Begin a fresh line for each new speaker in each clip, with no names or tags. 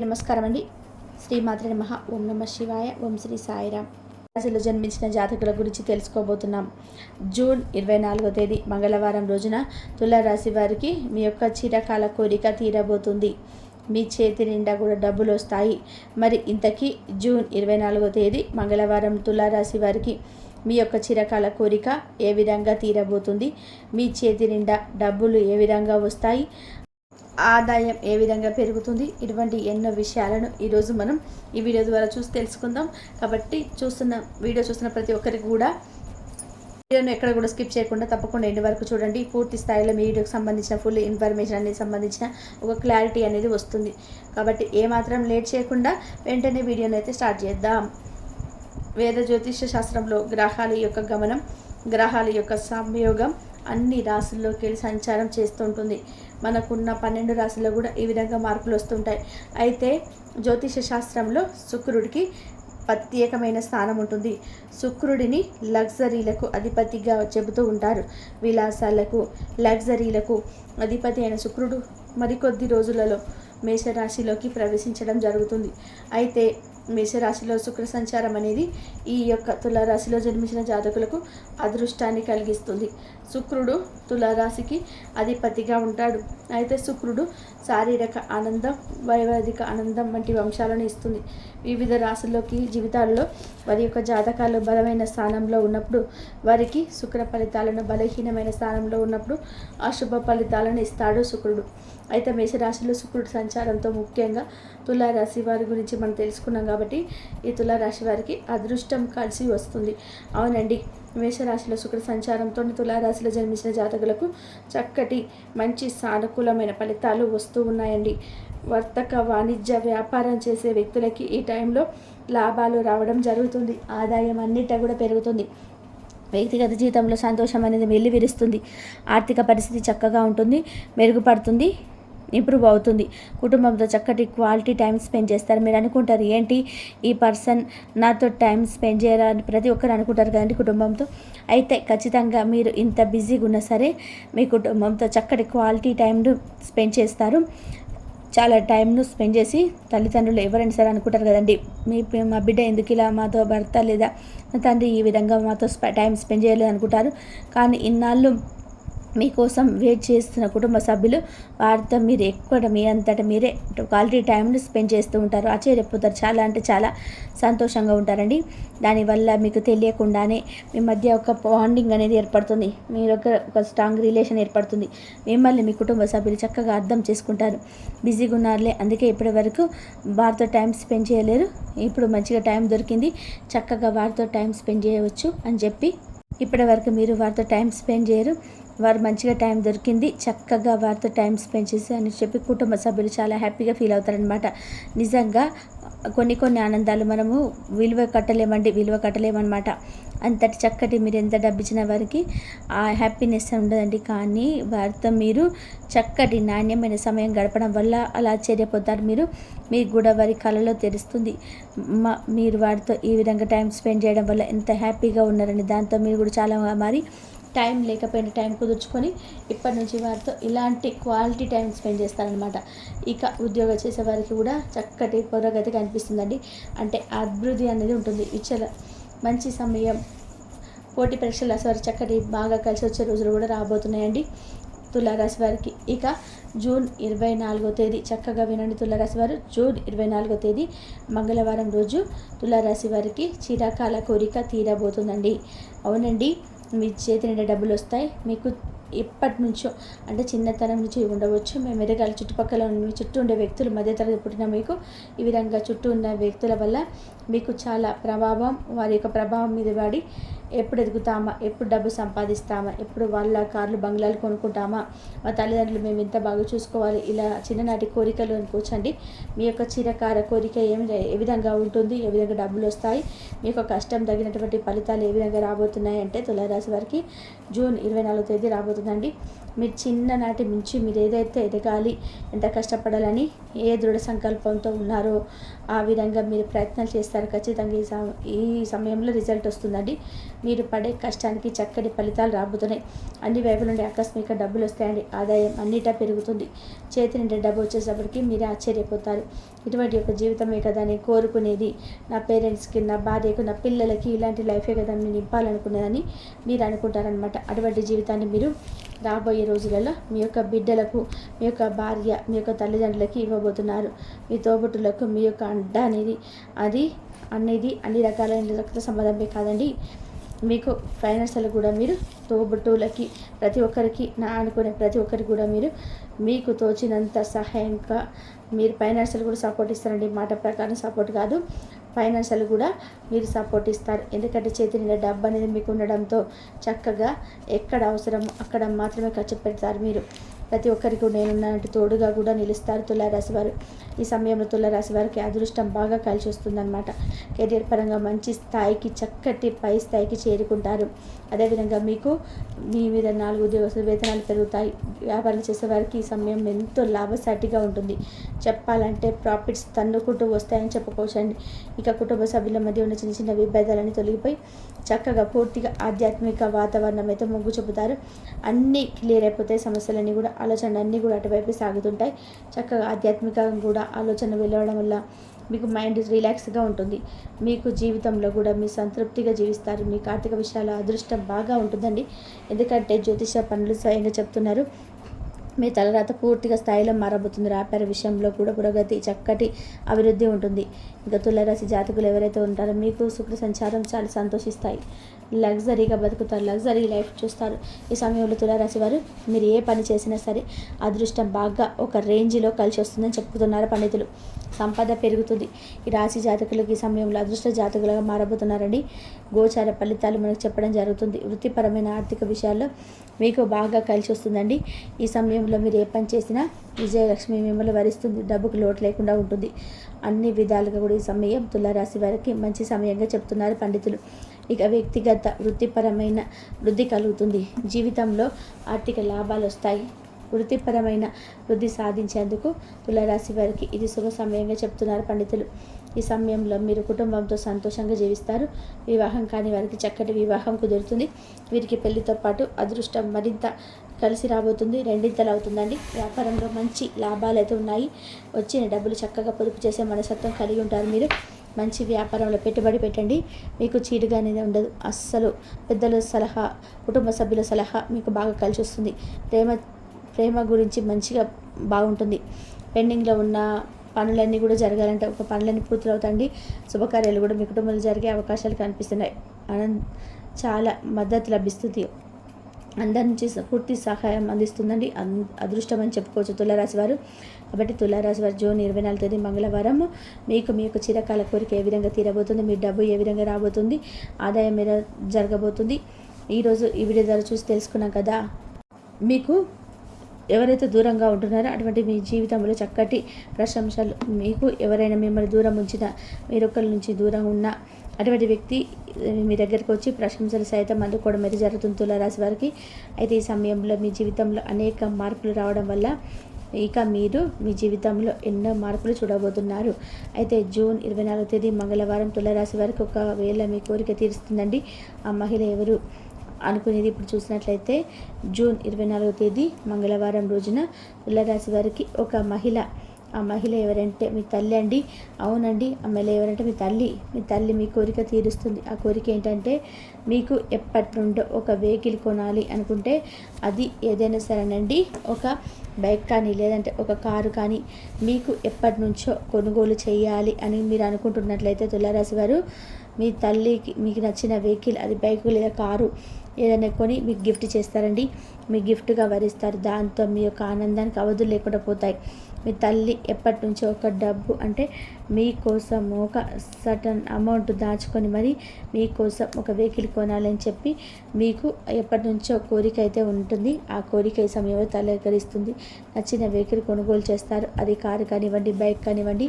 నమస్కారం అండి. శ్రీమాత్రే నమః. ఓం నమ శివాయ. ఓం శ్రీ సాయిరామ్. రాశిలో జన్మించిన జాతకుల గురించి తెలుసుకోబోతున్నాం. జూన్ 24వ తేదీ మంగళవారం రోజున తులారాశి వారికి మీ యొక్క చిరకాల కోరిక తీరబోతుంది. మీ చేతి నిండా కూడా డబ్బులు వస్తాయి. మరి ఇంతకీ జూన్ 24వ తేదీ మంగళవారం తులారాశి వారికి మీ యొక్క చిరకాల కోరిక ఏ విధంగా తీరబోతుంది, మీ చేతి నిండా డబ్బులు ఏ విధంగా వస్తాయి, ఆదాయం ఏ విధంగా పెరుగుతుంది, ఇటువంటి ఎన్నో విషయాలను ఈరోజు మనం ఈ వీడియో ద్వారా చూసి తెలుసుకుందాం. కాబట్టి వీడియో చూస్తున్న ప్రతి ఒక్కరికి కూడా వీడియోను ఎక్కడ కూడా స్కిప్ చేయకుండా తప్పకుండా ఎండ్ వరకు చూడండి. పూర్తి స్థాయిలో మీ వీడియోకి సంబంధించిన ఫుల్ ఇన్ఫర్మేషన్ అనేది సంబంధించిన ఒక క్లారిటీ అనేది వస్తుంది. కాబట్టి ఏమాత్రం లేట్ చేయకుండా వెంటనే వీడియోని అయితే స్టార్ట్ చేద్దాం. వేద జ్యోతిష శాస్త్రంలో గ్రహాల యొక్క గమనం, గ్రహాల యొక్క సంయోగం అన్ని రాశుల్లోకి సంచారం చేస్తుంటుంది. మనకున్న 12 రాశుల్లో కూడా ఈ విధంగా మార్పులు వస్తుంటాయి. అయితే జ్యోతిష శాస్త్రంలో శుక్రుడికి ప్రత్యేకమైన స్థానం ఉంటుంది. శుక్రుడిని లగ్జరీలకు అధిపతిగా చెబుతూ ఉంటారు. విలాసాలకు, లగ్జరీలకు అధిపతి అయిన శుక్రుడు మరికొద్ది రోజులలో మేషరాశిలోకి ప్రవేశించడం జరుగుతుంది. అయితే మేషరాశిలో శుక్ర సంచారం అనేది ఈ యొక్క తులారాశిలో జన్మించిన జాతకులకు అదృష్టాన్ని కలిగిస్తుంది. శుక్రుడు తులారాశికి అధిపతిగా ఉంటాడు. అయితే శుక్రుడు శారీరక ఆనందం, వైవాహిక ఆనందం వంటి అంశాలను ఇస్తుంది. వివిధ రాశుల్లోకి జీవితాల్లో వారి యొక్క జాతకాలు బలమైన స్థానంలో ఉన్నప్పుడు వారికి శుక్ర ఫలితాలను, బలహీనమైన స్థానంలో ఉన్నప్పుడు అశుభ ఫలితాలను ఇస్తాడు శుక్రుడు. అయితే మేషరాశిలో శుక్రుడు సంచారంతో ముఖ్యంగా తులారాశి వారి గురించి మనం తెలుసుకున్నాం. కాబట్టి ఈ తులారాశి వారికి అదృష్టం కలిసి వస్తుంది. అవునండి, మేషరాశిలో శుక్ర సంచారంతో తులారాశిలో జన్మించిన జాతకులకు చక్కటి మంచి సానుకూలమైన ఫలితాలు వస్తూ ఉన్నాయండి. వర్తక, వాణిజ్య, వ్యాపారం చేసే వ్యక్తులకి ఈ టైంలో లాభాలు రావడం జరుగుతుంది. ఆదాయం అన్నిటా కూడా పెరుగుతుంది. వ్యక్తిగత జీవితంలో సంతోషం అనేది వెల్లివిరుస్తుంది. ఆర్థిక పరిస్థితి చక్కగా ఉంటుంది, మెరుగుపడుతుంది, ఇంప్రూవ్ అవుతుంది. కుటుంబంతో చక్కటి క్వాలిటీ టైం స్పెండ్ చేస్తారు. మీరు అనుకుంటారు, ఏంటి ఈ పర్సన్ నాతో టైం స్పెండ్ చేయాలని ప్రతి ఒక్కరు అనుకుంటారు కదండి కుటుంబంతో. అయితే ఖచ్చితంగా మీరు ఇంత బిజీగా ఉన్నా సరే మీ కుటుంబంతో చక్కటి క్వాలిటీ టైంను స్పెండ్ చేస్తారు. చాలా టైంను స్పెండ్ చేసి తల్లిదండ్రులు ఎవరైనా సరే అనుకుంటారు కదండి, మా బిడ్డ ఎందుకు ఇలా మాతో భర్త లేదా తండ్రి ఈ విధంగా మాతో టైం స్పెండ్ చేయలేదు అనుకుంటారు. కానీ ఇన్నాళ్ళు మీకోసం వెయిట్ చేస్తున్న కుటుంబ సభ్యులు వారితో మీరు ఎక్కువ మీ అంతటా మీరే క్వాలిటీ టైంని స్పెండ్ చేస్తూ ఉంటారు. ఆశ్చర్యపోతారు. చాలా అంటే చాలా సంతోషంగా ఉంటారండి. దానివల్ల మీకు తెలియకుండానే మీ మధ్య ఒక బాండింగ్ అనేది ఏర్పడుతుంది. మీరు ఒక స్ట్రాంగ్ రిలేషన్ ఏర్పడుతుంది. మిమ్మల్ని మీ కుటుంబ సభ్యులు చక్కగా అర్థం చేసుకుంటారు. బిజీగా ఉన్నారులే, అందుకే ఇప్పటి వరకు వారితో టైం స్పెండ్ చేయలేరు, ఇప్పుడు మంచిగా టైం దొరికింది, చక్కగా వారితో టైం స్పెండ్ చేయవచ్చు అని చెప్పి ఇప్పటి వరకు మీరు వారితో టైం స్పెండ్ చేయరు, వారు మంచిగా టైం దొరికింది, చక్కగా వారితో టైం స్పెండ్ చేసి అని చెప్పి కుటుంబ సభ్యులు చాలా హ్యాపీగా ఫీల్ అవుతారనమాట. నిజంగా కొన్ని ఆనందాలు మనము విలువ కట్టలేమన్నమాట. అంతటి చక్కటి మీరు ఎంత డబ్బిచ్చిన వారికి ఆ హ్యాపీనెస్ ఉండదండి. కానీ వారితో మీరు చక్కటి నాణ్యమైన సమయం గడపడం వల్ల అలా ఆశ్చర్యపోతారు. మీకు కూడా వారి కళలో తెలుస్తుంది. మీరు వారితో ఈ విధంగా టైం స్పెండ్ చేయడం వల్ల ఎంత హ్యాపీగా ఉన్నారని. దాంతో మీరు కూడా చాలా మారి టైం లేకపోయిన టైం కుదుర్చుకొని ఇప్పటి నుంచి వారితో ఇలాంటి క్వాలిటీ టైం స్పెండ్ చేస్తారనమాట. ఇక ఉద్యోగం చేసే వారికి కూడా చక్కటి పురోగతి కనిపిస్తుందండి. అంటే అభివృద్ధి అనేది ఉంటుంది. మంచి సమయం, పోటీ పరీక్షలు వారికి చక్కటి బాగా కలిసి వచ్చే రోజులు కూడా రాబోతున్నాయండి తులారాశి వారికి. ఇక జూన్ 24వ తేదీ చక్కగా వినండి తులారాశి వారు. జూన్ 24వ తేదీ మంగళవారం రోజు తులారాశి వారికి చిరకాల కోరిక తీరబోతుందండి. అవునండి, మీ చేతి నిండా డబ్బులు వస్తాయి. మీకు ఎప్పటి నుంచో అంటే చిన్నతనం నుంచి ఉండవచ్చు, మేము ఎదగాలి, చుట్టుపక్కల మీ చుట్టూ ఉండే వ్యక్తులు, మధ్యతరగతి పుట్టిన మీకు ఈ విధంగా చుట్టూ ఉన్న వ్యక్తుల వల్ల మీకు చాలా ప్రభావం, వారి యొక్క ప్రభావం మీద పడి ఎప్పుడు ఎదుగుతామా, ఎప్పుడు డబ్బు సంపాదిస్తామా, ఎప్పుడు వాళ్ళ కార్లు బంగ్లాలు కొనుక్కుంటామా, మా తల్లిదండ్రులు మేము ఎంత బాగా చూసుకోవాలి, ఇలా చిన్ననాటి కోరికలు అనుకోవచ్చండి. మీ యొక్క చిరకాల కోరిక ఏ విధంగా ఉంటుంది, ఏ విధంగా డబ్బులు వస్తాయి, మీ యొక్క కష్టం తగినటువంటి ఫలితాలు ఏ విధంగా రాబోతున్నాయి అంటే తులారాశి వారికి జూన్ 24వ తేదీ రాబోతుందండి. మీరు చిన్ననాటి నుంచి మీరు ఏదైతే ఎదగాలి, ఎంత కష్టపడాలని ఏ దృఢ సంకల్పంతో ఉన్నారో ఆ విధంగా మీరు ప్రయత్నాలు చేస్తారు. ఖచ్చితంగా ఈ సమయంలో రిజల్ట్ వస్తుందండి. మీరు పడే కష్టానికి చక్కటి ఫలితాలు రాబోతున్నాయి. అన్ని వైపుల నుండి ఆకస్మిక డబ్బులు వస్తాయండి. ఆదాయం అన్నిటా పెరుగుతుంది. చేతి నిండా డబ్బు వచ్చేసప్పటికి మీరు ఆశ్చర్యపోతారు. ఇటువంటి ఒక జీవితమే కదా నేను కోరుకునేది, నా పేరెంట్స్కి, నా భార్యకు, నా పిల్లలకి ఇలాంటి లైఫే కదా నేను నింపాలనుకునేదని మీరు అనుకుంటారనమాట. అటువంటి జీవితాన్ని మీరు రాబోయే రోజులలో మీ యొక్క బిడ్డలకు, మీ యొక్క భార్య, మీ యొక్క తల్లిదండ్రులకి ఇవ్వబోతున్నారు. మీ తోబుట్టులకు మీ యొక్క అండ అనేది అన్ని రకాలైన రక్త సంబంధమే కాదండి. మీకు ఫైనాన్షియల్ కూడా మీరు తోబుట్టువులకి ప్రతి ఒక్కరికి అనుకునే ప్రతి ఒక్కరికి కూడా మీరు మీకు తోచినంత సహాయంగా మీరు ఫైనాన్షియల్ కూడా సపోర్ట్ ఇస్తారండి. మాట ప్రకారం సపోర్ట్ కాదు, ఫైనాన్షియల్ కూడా మీరు సపోర్ట్ ఇస్తారు. ఎందుకంటే చేతి నిండా డబ్బు అనేది మీకు ఉండడంతో చక్కగా ఎక్కడ అవసరమో అక్కడ మాత్రమే ఖర్చు పెడతారు. మీరు ప్రతి ఒక్కరికి నేనున్నట్టు తోడుగా కూడా నిలుస్తారు తులారాశి వారు. ఈ సమయంలో తులారాశి వారికి అదృష్టం బాగా కలిసి వస్తుందన్నమాట. కెరియర్ పరంగా మంచి స్థాయికి, చక్కటి పై స్థాయికి చేరుకుంటారు. అదేవిధంగా మీకు మీ మీద 4 ఉద్యోగస్తుల వేతనాలు పెరుగుతాయి. వ్యాపారం చేసేవారికి ఈ సమయం ఎంతో లాభసాటిగా ఉంటుంది. చెప్పాలంటే ప్రాఫిట్స్ తన్నుకుంటూ వస్తాయని చెప్పుకోవచ్చండి. ఇక కుటుంబ సభ్యుల మధ్య ఉన్న చిన్న చిన్న విభేదాలని తొలగిపోయి చక్కగా పూర్తిగా ఆధ్యాత్మిక వాతావరణం అయితే మొగ్గు చూపుతారు. అన్నీ క్లియర్ అయిపోతాయి. సమస్యలన్నీ కూడా, ఆలోచనలు అన్నీ కూడా అటువైపు సాగుతుంటాయి. చక్కగా ఆధ్యాత్మికంగా కూడా ఆలోచన వెళ్ళడం వల్ల మీకు మైండ్ రిలాక్స్గా ఉంటుంది. మీకు జీవితంలో కూడా మీ సంతృప్తిగా జీవిస్తారు. మీకు ఆర్థిక విషయాల అదృష్టం బాగా ఉంటుందండి. ఎందుకంటే జ్యోతిష పనులు స్వయంగా చెప్తున్నారు, మీ తలరాత పూర్తిగా స్థాయిలో మారబోతుంది. వ్యాపార విషయంలో కూడా పురోగతి, చక్కటి అభివృద్ధి ఉంటుంది. ఇంకా తులారాశి జాతకులు ఎవరైతే ఉంటారో మీకు శుక్ర సంచారం చాలా సంతోషిస్తాయి. లగ్జరీగా బతుకుతారు, లగ్జరీ లైఫ్ చూస్తారు. ఈ సమయంలో తులారాశి వారు మీరు ఏ పని చేసినా సరే అదృష్టం బాగా ఒక రేంజ్లో కలిసి వస్తుందని చెప్పుతున్నారు పండితులు. సంపద పెరుగుతుంది. ఈ రాశి జాతకులకు ఈ సమయంలో అదృష్ట జాతకులుగా మారబోతున్నారండి. గోచార ఫలితాలు మనకు చెప్పడం జరుగుతుంది. వృత్తిపరమైన ఆర్థిక విషయాల్లో మీకు బాగా కలిసి వస్తుందండి. ఈ సమయంలో మీరు ఏ పని చేసినా విజయలక్ష్మి మిమ్మల్ని వరిస్తుంది. డబ్బుకు లోటు లేకుండా ఉంటుంది. అన్ని విధాలుగా కూడా ఈ సమయం తులారాశి వారికి మంచి సమయంగా చెప్తున్నారు పండితులు. ఇక వ్యక్తిగత వృత్తిపరమైన వృద్ధి కలుగుతుంది. జీవితంలో ఆర్థిక లాభాలు వస్తాయి. వృత్తిపరమైన వృద్ధి సాధించేందుకు తులారాశి వారికి ఇది శుభ సమయంగా చెప్తున్నారు పండితులు. ఈ సమయంలో మీరు కుటుంబంతో సంతోషంగా జీవిస్తారు. వివాహం కాని వారికి చక్కటి వివాహం కుదురుతుంది. వీరికి పెళ్లితో పాటు అదృష్టం మరింత కలిసి రాబోతుంది. రెండింతలు అవుతుందండి. వ్యాపారంలో మంచి లాభాలు అయితే ఉన్నాయి. వచ్చిన డబ్బులు చక్కగా పొదుపు చేసే మనస్తత్వం కలిగి ఉంటారు. మీరు మంచి వ్యాపారంలో పెట్టుబడి పెట్టండి. మీకు చీటుగా అనేది ఉండదు. అస్సలు పెద్దల సలహా, కుటుంబ సభ్యుల సలహా మీకు బాగా కలిసి వస్తుంది. ప్రేమ గురించి మంచిగా బాగుంటుంది. పెండింగ్లో ఉన్న పనులన్నీ కూడా జరగాలంటే ఒక పనులన్నీ పూర్తవుతాయండి. శుభకార్యాలు కూడా మీ కుటుంబంలో జరిగే అవకాశాలు కనిపిస్తున్నాయి. చాలా మద్దతు లభిస్తుంది. అందరి నుంచి పూర్తి సహాయం అందిస్తుందండి. అదృష్టం అని చెప్పుకోవచ్చు తులారాశి వారు. కాబట్టి తులారాశి వారు జూన్ 24 తేదీ మంగళవారం మీకు మీ యొక్క చిరకాల కోరిక ఏ విధంగా తీరబోతుంది, మీ డబ్బు ఏ విధంగా రాబోతుంది, ఆదాయం మీద జరగబోతుంది, ఈరోజు ఈ వీడియో ద్వారా చూసి తెలుసుకున్నాం కదా. మీకు ఎవరైతే దూరంగా ఉంటున్నారో అటువంటి మీ జీవితంలో చక్కటి ప్రశంసలు, మీకు ఎవరైనా మిమ్మల్ని దూరం ఉంచినా, మీరొక్కరి నుంచి దూరం ఉన్నా అటువంటి వ్యక్తి మీ దగ్గరికి వచ్చి ప్రశంసలు సైతం అందుకోవడం అయితే జరుగుతుంది తులారాశి వారికి. అయితే ఈ సమయంలో మీ జీవితంలో అనేక మార్పులు రావడం వల్ల ఇక మీరు మీ జీవితంలో ఎన్నో మార్పులు చూడబోతున్నారు. అయితే జూన్ 24 తేదీ మంగళవారం తులారాశి వారికి ఒకవేళ మీ కోరిక తీరుస్తుందండి. ఆ మహిళ ఎవరు అనుకునేది ఇప్పుడు చూసినట్లయితే జూన్ 24 తేదీ మంగళవారం రోజున తులారాశి వారికి ఒక మహిళ, ఆ మహిళ ఎవరంటే మీ తల్లి అండి. అవునండి, ఆ మహిళ ఎవరంటే మీ తల్లి మీ కోరిక తీరుస్తుంది. ఆ కోరిక ఏంటంటే మీకు ఎప్పటి నుండో ఒక వెహికల్ కొనాలి అనుకుంటే, అది ఏదైనా సరేనండి, ఒక బైక్ కానీ లేదంటే ఒక కారు కానీ మీకు ఎప్పటి నుంచో కొనుగోలు చేయాలి అని మీరు అనుకుంటున్నట్లయితే తులారాశి వారు మీ తల్లికి మీకు నచ్చిన వెహికల్, అది బైక్ లేదా కారు ఏదైనా కొని మీకు గిఫ్ట్ చేస్తారండి. మీ గిఫ్ట్గా వరిస్తారు. దాంతో మీ యొక్క ఆనందానికి అవధులు లేకుండా పోతాయి. మీ తల్లి ఎప్పటి నుంచో ఒక డబ్బు అంటే మీకోసం ఒక సర్టన్ అమౌంట్ దాచుకొని మరి మీకోసం ఒక వెహికల్ కొనాలని చెప్పి మీకు ఎప్పటి నుంచో కోరిక అయితే ఉంటుంది. ఆ కోరిక ఈ సమయంలో తలకరిస్తుంది. నచ్చిన వెహికల్ కొనుగోలు చేస్తారు. అది కారు కానివ్వండి, బైక్ కానివ్వండి,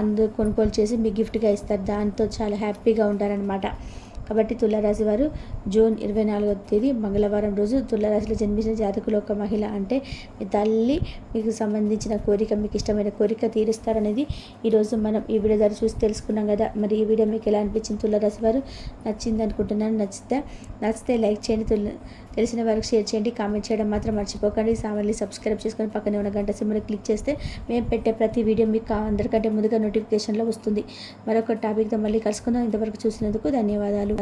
అందరూ కొనుగోలు చేసి మీ గిఫ్ట్గా ఇస్తారు. దాంతో చాలా హ్యాపీగా ఉంటారనమాట. కాబట్టి తులారాశి వారు జూన్ 24వ తేదీ మంగళవారం రోజు తులారాశిలో జన్మించిన జాతకులు ఒక మహిళ అంటే మీ తల్లి మీకు సంబంధించిన కోరిక, మీకు ఇష్టమైన కోరిక తీరుస్తారనేది ఈరోజు మనం ఈ వీడియో ద్వారా చూసి తెలుసుకున్నాం కదా. మరి ఈ వీడియో మీకు ఎలా అనిపించింది? తులారాశి వారు నచ్చింది అనుకుంటున్నాను. నచ్చితే లైక్ చేయండి, తెలిసిన వారికి షేర్ చేయండి, కామెంట్ చేయడం మాత్రం మర్చిపోకండి. ఛానల్ని సబ్స్క్రైబ్ చేసుకొని పక్కనే ఉన్న గంట సింబల్ క్లిక్ చేస్తే మేము పెట్టే ప్రతి వీడియో మీకు అందరికంటే ముందుగా నోటిఫికేషన్లో వస్తుంది. మరొక టాపిక్తో మళ్ళీ కలుసుకుందాం. ఇంతవరకు చూసినందుకు ధన్యవాదాలు.